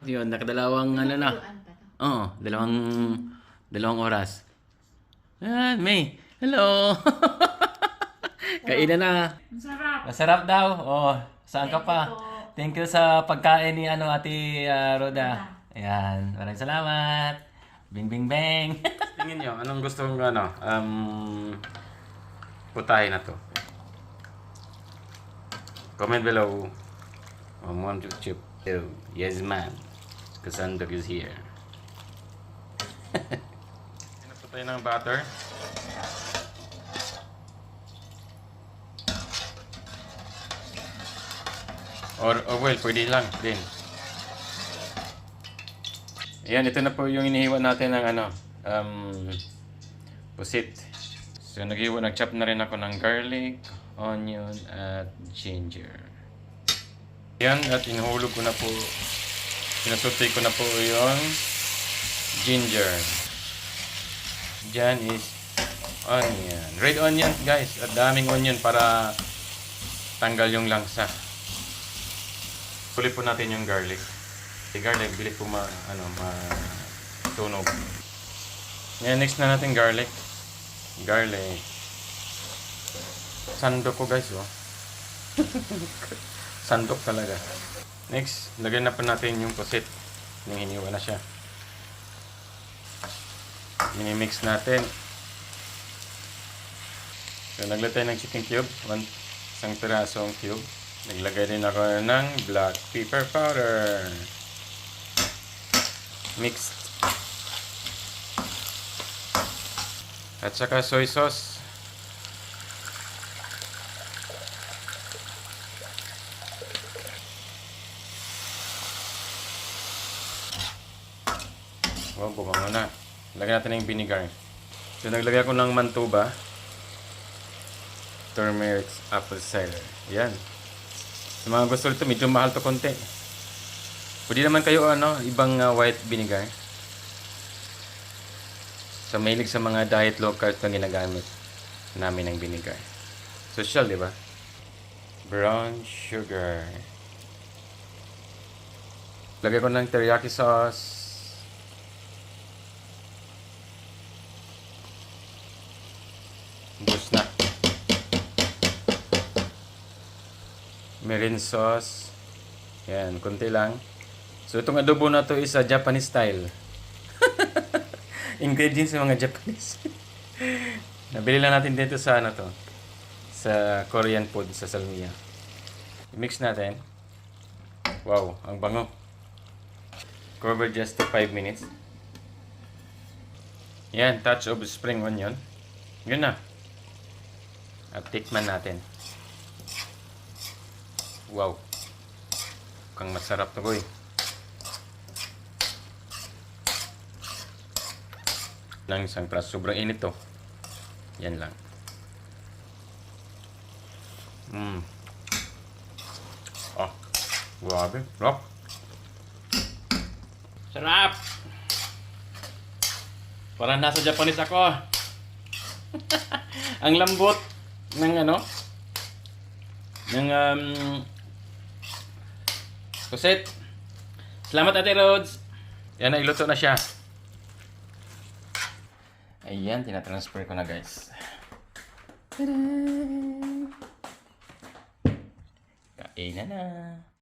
Yun, nakadalawang ano na. Oo, dalawang oras. Ah, May. Hello. Kainan na. Masarap. Masarap daw. Oh, saan ka pa? Thank you sa pagkain ni Ate Roda. Ayan, maraming salamat. Bing bing bang. Tingin nyo, anong gusto kong putahin na to? Comment below. Want to chip. Yes, man. Kasandog is here. Pinaputay ng butter. Or oil, pwede lang din. Ayan, ito na po yung inihiwa natin ng pusit. So, nag-chop na rin ako ng garlic, onion, at ginger. Ayan, at inuhulog ko na po, sinasutay ko na po yung ginger. Diyan is onion. Red onion, guys. At daming onion para tanggal yung langsa. Kulit po natin yung garlic. Yung garlic, bilis po matunog. Ngayon, next na natin garlic. Garlic. Sandok ko, guys, oh. Sandok talaga. Next, lagyan na po natin yung pusit. Yung hiniwa na siya. Minimix natin. So, naglagay ng chicken cube. Isang pirasong cube. Naglagay din ako ng black pepper powder. Mixed. At saka soy sauce. Wow, bumango na. Lagyan natin ng vinegar. So, naglagay ako ng mantuba. Turmeric apple cider. Yan. Sa mga gusto nito, medyo mahal to konti. Pwede naman kayo ibang white vinegar. Sa mahilig sa mga diet low carb na ginagamit namin ng vinegar. Social, di ba? Brown sugar. Lagay ko ng teriyaki sauce. Bus na. Mirin sauce. Yan, konti lang. So, itong adobo na to is Japanese style. Ingredients ng mga Japanese. Nabili lang natin dito sa sa Korean food sa Salmiya. I-mix natin. Wow, ang bango. Cover just to 5 minutes. Yan, touch of spring onion. Yun na. At tikman natin. Wow. Mukhang masarap to, boy. Lang isang praso. Sobrang init to. Yan lang. Oh. Grabe. Rock. Sarap! Parang nasa Japanese ako. Ang lambot ng pusit. Salamat, Ate Rhodes. Yan na, iluto na siya. Ayan, tinatransfer ko na, guys. Tada! Kainan na.